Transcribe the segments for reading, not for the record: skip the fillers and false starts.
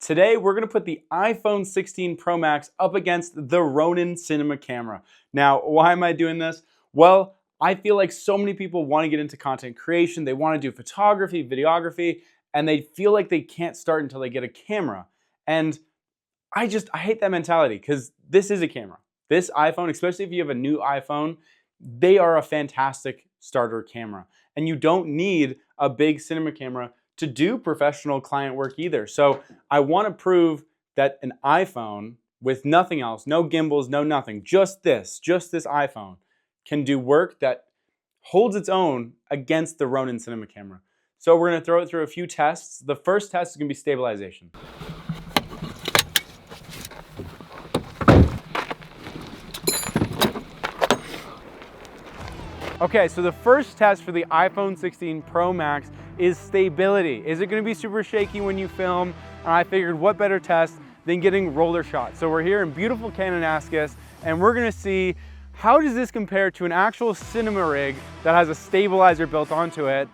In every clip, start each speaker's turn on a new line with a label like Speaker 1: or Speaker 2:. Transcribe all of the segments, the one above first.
Speaker 1: Today, we're gonna put the iPhone 16 Pro Max up against the Ronin cinema camera. Now, why am I doing this? Well, I feel like so many people wanna get into content creation, they wanna do photography, videography, and they feel like they can't start until they get a camera. And I hate that mentality because this is a camera. This iPhone, especially if you have a new iPhone, they are a fantastic starter camera. And you don't need a big cinema camera to do professional client work either. So I want to prove that an iPhone with nothing else, no gimbals, no nothing, just this iPhone can do work that holds its own against the Ronin cinema camera. So we're going to throw it through a few tests. The first test is going to be stabilization. Okay, so the first test for the iPhone 16 Pro Max is stability. Is it gonna be super shaky when you film? And I figured what better test than getting roller shots. So we're here in beautiful Kananaskis, and we're gonna see how does this compare to an actual cinema rig that has a stabilizer built onto it?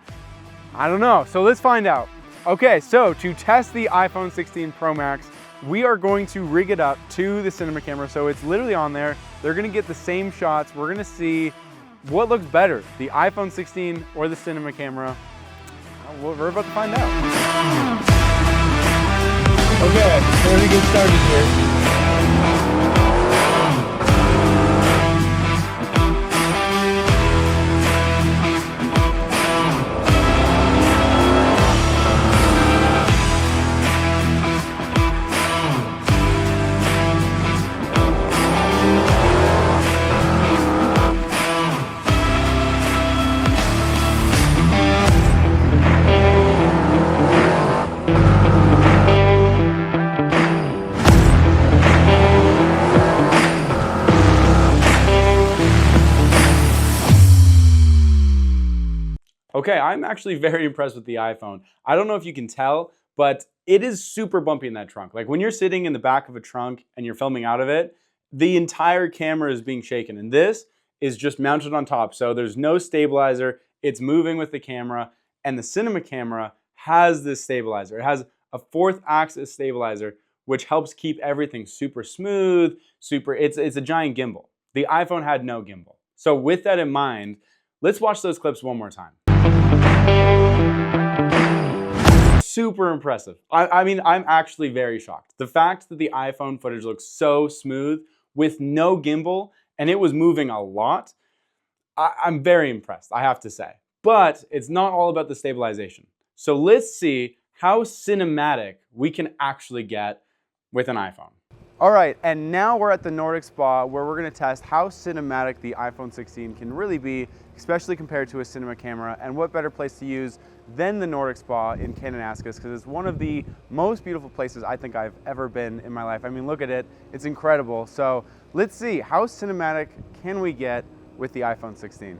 Speaker 1: I don't know, so let's find out. Okay, so to test the iPhone 16 Pro Max, we are going to rig it up to the cinema camera. So it's literally on there. They're gonna get the same shots. We're gonna see what looks better, the iPhone 16 or the cinema camera? We're about to find out. Okay, we're gonna get started here. Okay, I'm actually very impressed with the iPhone. I don't know if you can tell, but it is super bumpy in that trunk. Like when you're sitting in the back of a trunk and you're filming out of it, the entire camera is being shaken. And this is just mounted on top. So there's no stabilizer. It's moving with the camera. And the cinema camera has this stabilizer. It has a 4th axis stabilizer, which helps keep everything super smooth, it's a giant gimbal. The iPhone had no gimbal. So with that in mind, let's watch those clips one more time. Super impressive. I mean, I'm actually very shocked. The fact that the iPhone footage looks so smooth with no gimbal and it was moving a lot, I'm very impressed, I have to say. But it's not all about the stabilization. So let's see how cinematic we can actually get with an iPhone. All right, and now we're at the Nordic Spa where we're gonna test how cinematic the iPhone 16 can really be, especially compared to a cinema camera, and what better place to use than the Nordic Spa in Kananaskis, because it's one of the most beautiful places I think I've ever been in my life. I mean, look at it, it's incredible. So let's see, how cinematic can we get with the iPhone 16?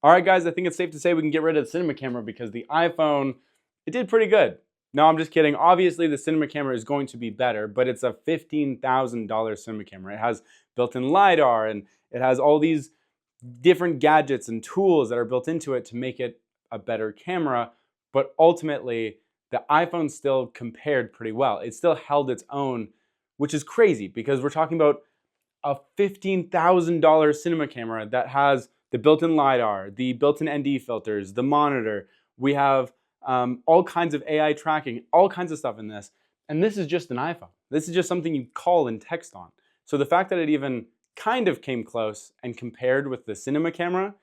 Speaker 1: All right, guys, I think it's safe to say we can get rid of the cinema camera because the iPhone, it did pretty good. No, I'm just kidding. Obviously, the cinema camera is going to be better, but it's a $15,000 cinema camera. It has built-in LiDAR, and it has all these different gadgets and tools that are built into it to make it a better camera. But ultimately, the iPhone still compared pretty well. It still held its own, which is crazy because we're talking about a $15,000 cinema camera that has the built-in LiDAR, the built-in ND filters, the monitor. We have all kinds of AI tracking, all kinds of stuff in this. And this is just an iPhone. This is just something you call and text on. So the fact that it even kind of came close and compared with the cinema camera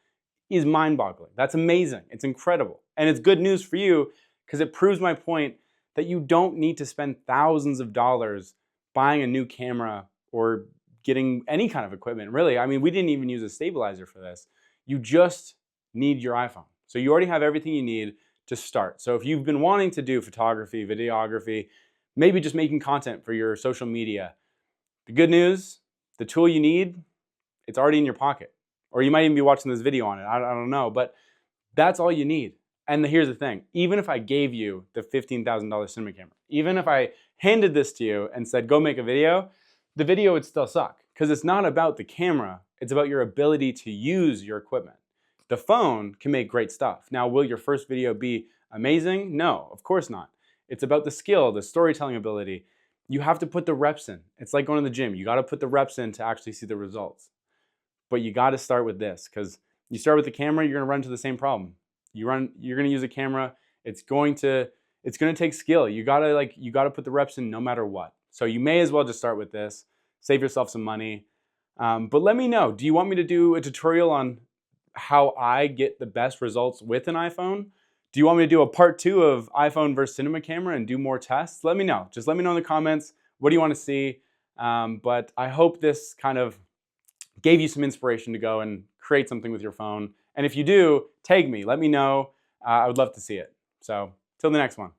Speaker 1: is mind-boggling. That's amazing. It's incredible. And it's good news for you because it proves my point that you don't need to spend thousands of dollars buying a new camera or getting any kind of equipment, really. I mean, we didn't even use a stabilizer for this. You just need your iPhone. So you already have everything you need to start. So if you've been wanting to do photography, videography, maybe just making content for your social media, the good news, the tool you need, it's already in your pocket. Or you might even be watching this video on it. I don't know, but that's all you need. And here's the thing, even if I gave you the $15,000 cinema camera, even if I handed this to you and said, go make a video, the video would still suck because it's not about the camera, it's about your ability to use your equipment. The phone can make great stuff. Now, will your first video be amazing? No, of course not. It's about the skill, the storytelling ability. You have to put the reps in. It's like going to the gym. You got to put the reps in to actually see the results. But you got to start with this because you start with the camera, you're going to run into the same problem. You're going to use a camera. It's going to take skill. You got to put the reps in no matter what. So you may as well just start with this. Save yourself some money. But let me know. Do you want me to do a tutorial on how I get the best results with an iPhone? Do you want me to do a part 2 of iPhone versus cinema camera and do more tests? Let me know. Just let me know in the comments. What do you want to see? But I hope this kind of gave you some inspiration to go and create something with your phone. And if you do, tag me. Let me know. I would love to see it. So till the next one.